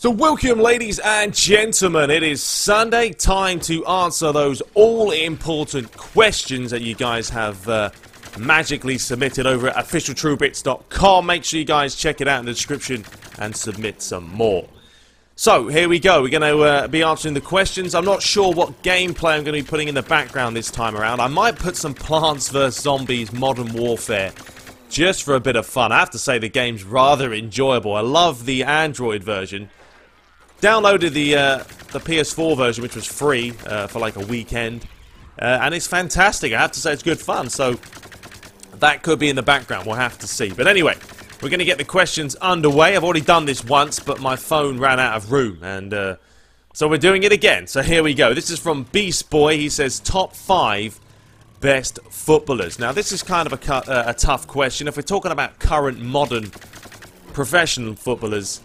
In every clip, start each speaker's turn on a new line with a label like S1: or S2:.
S1: So welcome, ladies and gentlemen. It is Sunday, time to answer those all-important questions that you guys have magically submitted over at officialtruebrits.com. Make sure you guys check it out in the description and submit some more. So, here we go. We're going to be answering the questions. I'm not sure what gameplay I'm going to be putting in the background this time around. I might put some Plants vs. Zombies Modern Warfare just for a bit of fun. I have to say the game's rather enjoyable. I love the Android version. Downloaded the PS4 version, which was free for like a weekend, and it's fantastic. I have to say it's good fun, so that could be in the background. We'll have to see. But anyway, we're going to get the questions underway. I've already done this once, but my phone ran out of room, and so we're doing it again. So here we go. This is from Beast Boy. He says, top 5 best footballers. Now, this is kind of a tough question. If we're talking about current modern professional footballers,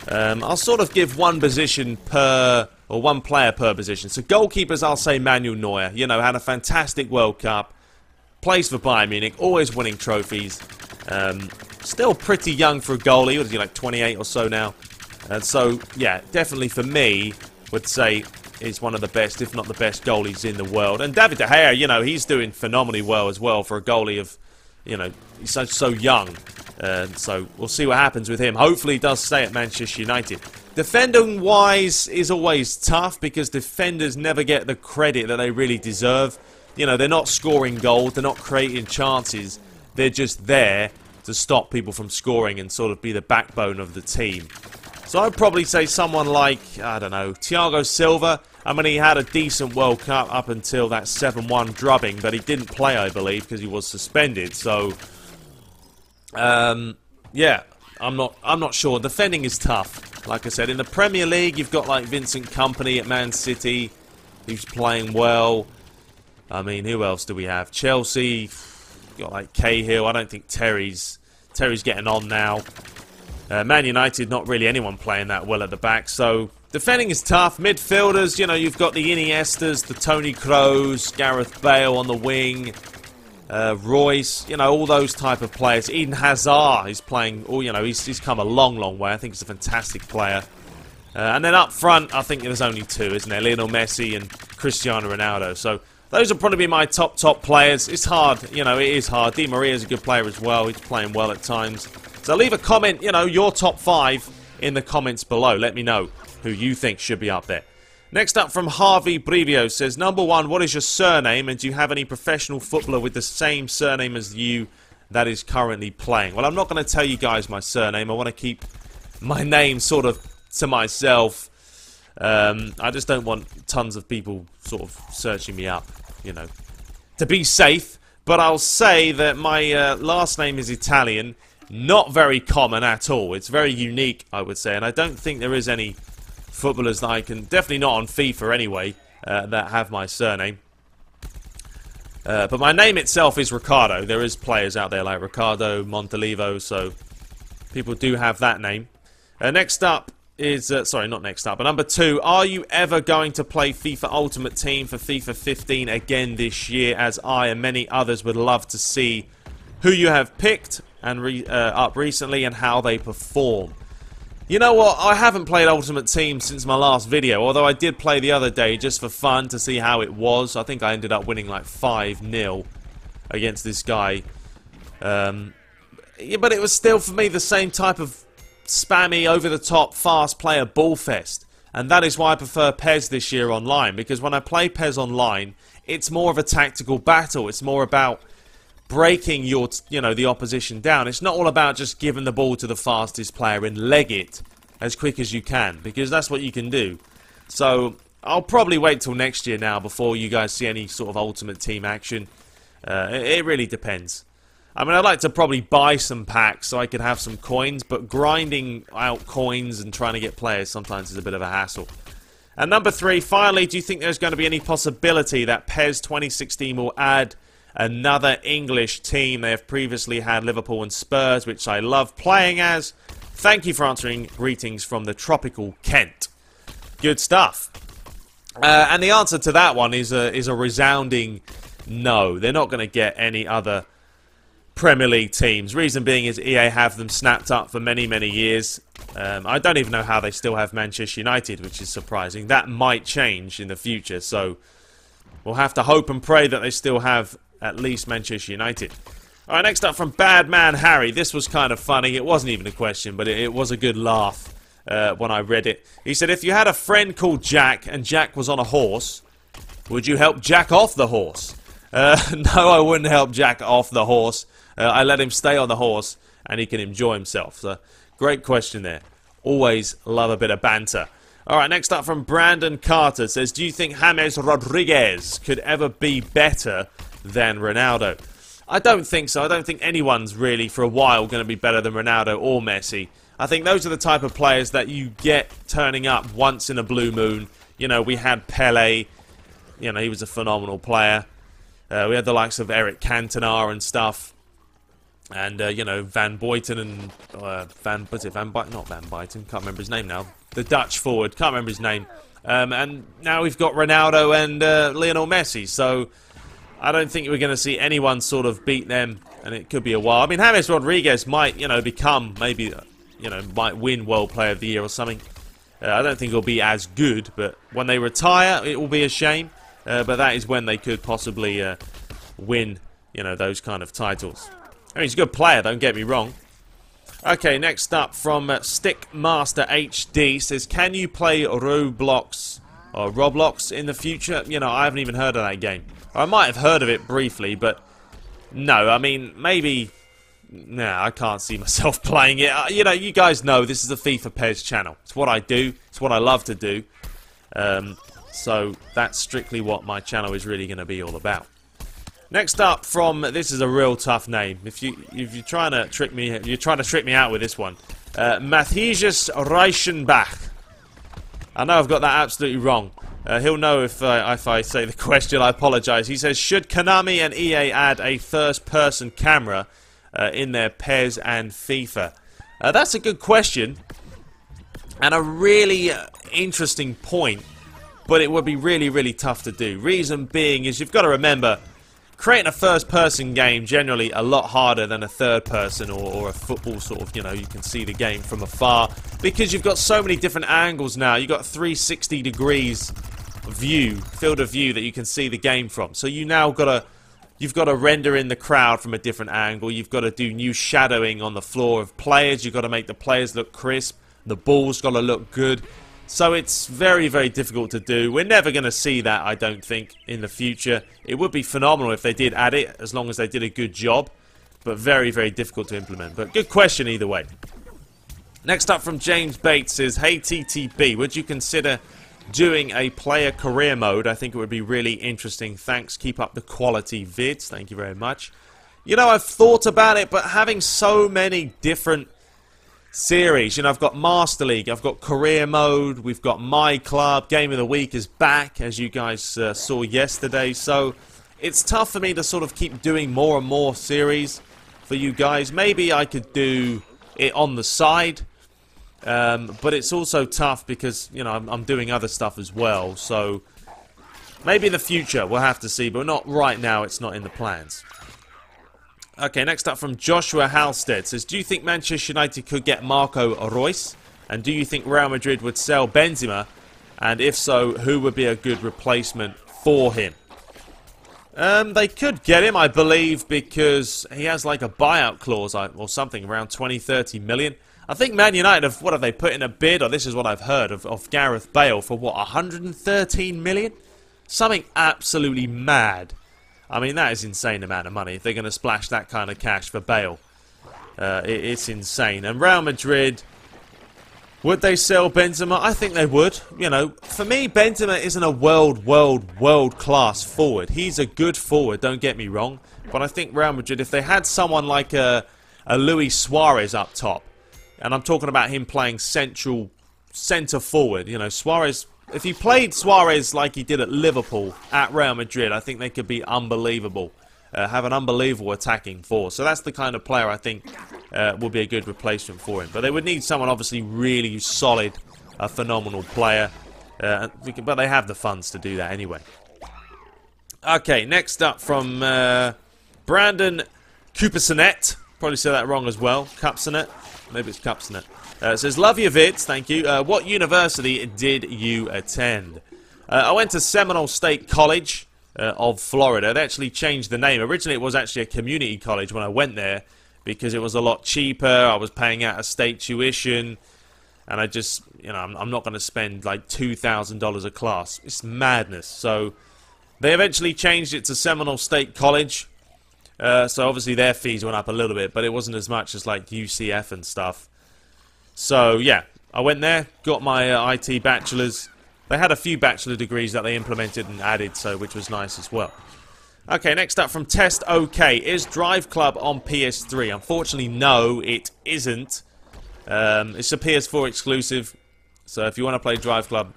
S1: I'll sort of give one position per, or one player per position. So goalkeepers, I'll say Manuel Neuer. You know, had a fantastic World Cup, plays for Bayern Munich, always winning trophies. Still pretty young for a goalie. What is he, like 28 or so now? And so, yeah, definitely for me, would say he's one of the best, if not the best goalies in the world. And David De Gea, you know, he's doing phenomenally well as well for a goalie of, you know, he's so young. So we'll see what happens with him. Hopefully he does stay at Manchester United. Defending-wise is always tough because defenders never get the credit that they really deserve. You know, they're not scoring goals, they're not creating chances. They're just there to stop people from scoring and sort of be the backbone of the team. So I'd probably say someone like, I don't know, Thiago Silva. I mean, he had a decent World Cup up until that 7-1 drubbing, but he didn't play, I believe, because he was suspended. So yeah, I'm not sure. Defending is tough. Like I said, in the Premier League, you've got like Vincent Kompany at Man City, who's playing well. I mean, who else do we have? Chelsea, got like Cahill. I don't think Terry's getting on now. Man United, not really anyone playing that well at the back. So defending is tough. Midfielders, you know, you've got the Iniestas, the Toni Kroos, Gareth Bale on the wing. Royce, you know, all those type of players. Eden Hazard is playing, you know, he's come a long way. I think he's a fantastic player. And then up front, I think there's only 2, isn't there? Lionel Messi and Cristiano Ronaldo. So those will probably be my top players. It's hard, you know, it is hard. Di Maria's a good player as well. He's playing well at times. So leave a comment, you know, your top 5 in the comments below. Let me know who you think should be up there. Next up from Harvey Brevio says, number 1, what is your surname, and do you have any professional footballer with the same surname as you that is currently playing? Well, I'm not going to tell you guys my surname. I want to keep my name sort of to myself. I just don't want tons of people sort of searching me up, you know, to be safe. But I'll say that my last name is Italian, not very common at all. It's very unique, I would say, and I don't think there is any footballers that I can, definitely not on FIFA anyway, that have my surname. But my name itself is Ricardo. There is players out there like Ricardo Montalivo, so people do have that name. Next up is, sorry, not next up, but number 2, are you ever going to play FIFA Ultimate Team for FIFA 15 again this year, as I and many others would love to see who you have picked and up recently and how they perform? You know what, I haven't played Ultimate Team since my last video, although I did play the other day just for fun to see how it was. I think I ended up winning like 5-0 against this guy. Yeah, but it was still for me the same type of spammy, over-the-top, fast player ballfest. And that is why I prefer PES this year online, because when I play PES online, it's more of a tactical battle. It's more about breaking your, you know, the opposition down. It's not all about just giving the ball to the fastest player and leg it as quick as you can, because that's what you can do. So I'll probably wait till next year now before you guys see any sort of Ultimate Team action. It really depends. I mean, I'd like to probably buy some packs so I could have some coins, but grinding out coins and trying to get players sometimes is a bit of a hassle. And number 3, finally, do you think there's going to be any possibility that PES 2016 will add another English team? They have previously had Liverpool and Spurs, which I love playing as. Thank you for answering. Greetings from the tropical Kent. Good stuff. And the answer to that one is a resounding no. They're not going to get any other Premier League teams. Reason being is EA have them snapped up for many years. I don't even know how they still have Manchester United, which is surprising. That might change in the future, so we'll have to hope and pray that they still have at least Manchester United. Alright, next up from Bad Man Harry. This was kind of funny. It wasn't even a question, but it was a good laugh when I read it. He said, if you had a friend called Jack and Jack was on a horse, would you help Jack off the horse? No, I wouldn't help Jack off the horse. I let him stay on the horse and he can enjoy himself. So, great question there. Always love a bit of banter. Alright, next up from Brandon Carter says, do you think James Rodriguez could ever be better than Ronaldo? I don't think so. I don't think anyone's really, for a while, going to be better than Ronaldo or Messi. I think those are the type of players that you get turning up once in a blue moon. You know, we had Pele. You know, he was a phenomenal player. We had the likes of Eric Cantona and stuff. And, you know, Van Buiten and... Not Van Buiten. Can't remember his name now. The Dutch forward. Can't remember his name. And now we've got Ronaldo and Lionel Messi. So I don't think we're going to see anyone sort of beat them. And it could be a while. I mean, James Rodriguez might, you know, become maybe, you know, might win World Player of the Year or something. I don't think he'll be as good. But when they retire, it will be a shame. But that is when they could possibly win, you know, those kind of titles. I mean, he's a good player, don't get me wrong. Okay, next up from Stickmaster HD says, can you play Roblox or Roblox in the future? You know, I haven't even heard of that game. I might have heard of it briefly, but no, I mean, maybe... Nah, I can't see myself playing it. You know, you guys know this is the FIFA PES channel. It's what I do. It's what I love to do. So that's strictly what my channel is really going to be all about. Next up from, this is a real tough name. If you're trying to trick me, out with this one. Matthias Reichenbach. I know I've got that absolutely wrong. He'll know if I say the question. I apologise. He says, should Konami and EA add a first-person camera in their PES and FIFA? That's a good question and a really interesting point. But it would be really, really tough to do. Reason being is you've got to remember, creating a first-person game generally a lot harder than a third-person or a football sort of, you know, you can see the game from afar. Because you've got so many different angles now. You've got 360 degrees view, field of view that you can see the game from. So you now you've got to render in the crowd from a different angle. You've got to do new shadowing on the floor of players. You've got to make the players look crisp. The ball's got to look good. So it's very, very difficult to do. We're never going to see that, I don't think, in the future. It would be phenomenal if they did add it, as long as they did a good job. But very, very difficult to implement. But good question either way. Next up from James Bates is, hey TTB, would you consider doing a player career mode? I think it would be really interesting. Thanks, keep up the quality vids. Thank you very much. You know, I've thought about it, but having so many different series, you know, I've got Master League, I've got career mode, we've got My Club, Game of the Week is back, as you guys saw yesterday, so it's tough for me to sort of keep doing more and more series for you guys. Maybe I could do it on the side, but it's also tough because, you know, I'm doing other stuff as well, so maybe in the future we'll have to see, but not right now. It's not in the plans. Okay, next up from Joshua Halstead says, do you think Manchester United could get Marco Reus? And do you think Real Madrid would sell Benzema? And if so, who would be a good replacement for him? They could get him, I believe, because he has like a buyout clause or something around 20-30 million. I think Man United have, what have they put in a bid, or this is what I've heard, of Gareth Bale for what, 113 million? Something absolutely mad. I mean, that is an insane amount of money if they're going to splash that kind of cash for Bale. It's insane. And Real Madrid, would they sell Benzema? I think they would. You know, for me, Benzema isn't a world-class forward. He's a good forward, don't get me wrong. But I think Real Madrid, if they had someone like a Luis Suarez up top, and I'm talking about him playing centre forward, you know, Suarez... If he played Suarez like he did at Liverpool, at Real Madrid, I think they could be unbelievable. Have an unbelievable attacking force. So that's the kind of player I think will be a good replacement for him. But they would need someone obviously really solid, a phenomenal player. But they have the funds to do that anyway. Okay, next up from Brandon Cupersonet. Probably said that wrong as well. Cupsonet. Maybe it's Cupsnet. It says, love your vids, thank you. What university did you attend? I went to Seminole State College of Florida. They actually changed the name. Originally, it was actually a community college when I went there because it was a lot cheaper. I was paying out a state tuition. And I just, you know, I'm not going to spend like $2,000 a class. It's madness. So they eventually changed it to Seminole State College. So obviously their fees went up a little bit, but it wasn't as much as like UCF and stuff. So yeah, I went there, got my IT bachelor's. They had a few bachelor degrees that they implemented and added, so which was nice as well. Okay, next up from Test OK. Is Drive Club on PS3? Unfortunately, no, it isn't. It's a PS4 exclusive, so if you want to play Drive Club,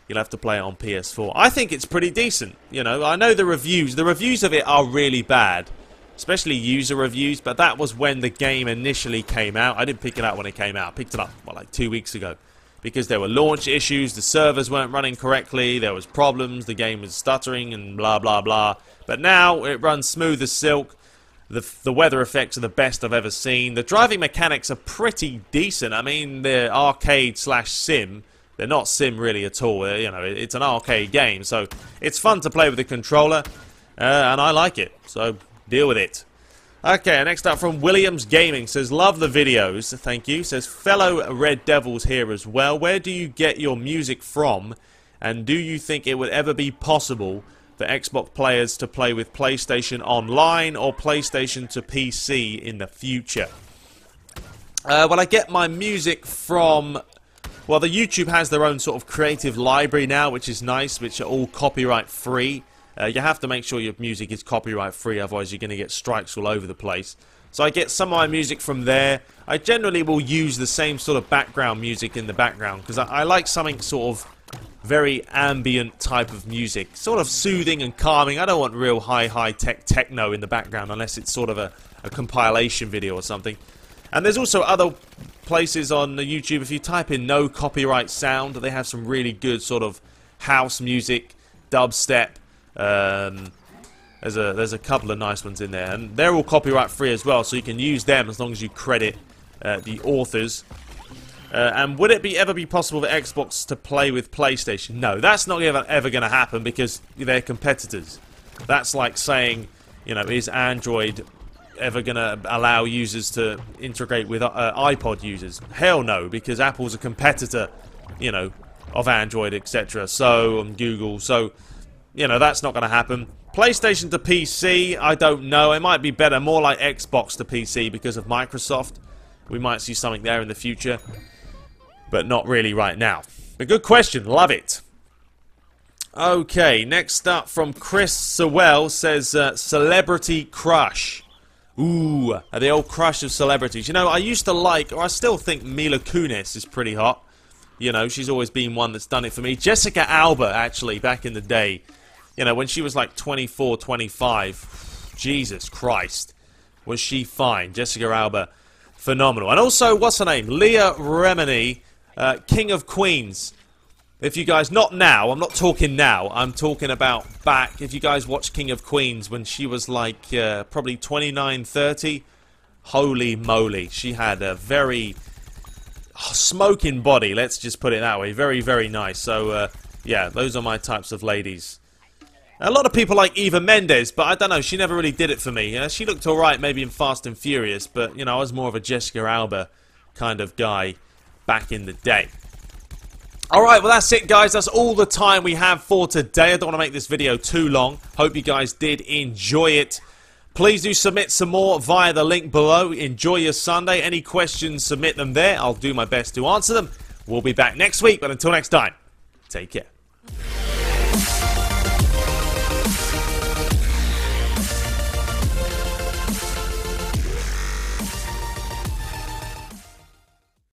S1: you'll have to play it on PS4. I think it's pretty decent, you know. I know the reviews of it are really bad, especially user reviews, but that was when the game initially came out. I didn't pick it up when it came out. I picked it up, well, like 2 weeks ago, because there were launch issues, the servers weren't running correctly, there was problems, the game was stuttering and blah blah blah. But now it runs smooth as silk. The weather effects are the best I've ever seen. The driving mechanics are pretty decent. I mean, they're arcade/sim. They're not sim really at all. You know, it's an arcade game, so it's fun to play with the controller, and I like it. So deal with it. Okay, next up from Williams Gaming says, love the videos. Thank you. Says, fellow Red Devils here as well. Where do you get your music from? And do you think it would ever be possible for Xbox players to play with PlayStation Online or PlayStation to PC in the future? Well, I get my music from... Well, the YouTube has their own sort of creative library now, which is nice, which are all copyright free. You have to make sure your music is copyright free, otherwise you're going to get strikes all over the place. So I get some of my music from there. I generally will use the same sort of background music in the background, because I like something sort of very ambient type of music, sort of soothing and calming. I don't want real high-tech techno in the background unless it's sort of a compilation video or something. And there's also other places on YouTube, if you type in no copyright sound, they have some really good sort of house music, dubstep. There's a couple of nice ones in there, and they're all copyright free as well, so you can use them as long as you credit the authors. And would it ever be possible for Xbox to play with PlayStation? No, that's not ever going to happen because they're competitors. That's like saying, you know, is Android ever going to allow users to integrate with iPod users? Hell no, because Apple's a competitor, you know, of Android, etc. So, Google, so, you know, that's not going to happen. PlayStation to PC, I don't know. It might be better, more like Xbox to PC because of Microsoft. We might see something there in the future, but not really right now. But good question, love it. Okay, next up from Chris Sewell says, celebrity crush. Ooh, the old crush of celebrities. You know, I used to like, or I still think Mila Kunis is pretty hot. You know, she's always been one that's done it for me. Jessica Alba, actually, back in the day. You know, when she was like 24, 25. Jesus Christ. Was she fine. Jessica Alba, phenomenal. And also, what's her name? Leah Remini, King of Queens. If you guys, not now, I'm not talking now, I'm talking about back, if you guys watched King of Queens when she was like, probably 29, 30, holy moly, she had a very smoking body, let's just put it that way, very, very nice, so, yeah, those are my types of ladies. A lot of people like Eva Mendes, but I don't know, she never really did it for me. She looked alright maybe in Fast and Furious, but, you know, I was more of a Jessica Alba kind of guy back in the day. Alright, well that's it guys, that's all the time we have for today. I don't want to make this video too long. Hope you guys did enjoy it. Please do submit some more via the link below. Enjoy your Sunday. Any questions, submit them there. I'll do my best to answer them. We'll be back next week, but until next time, take care.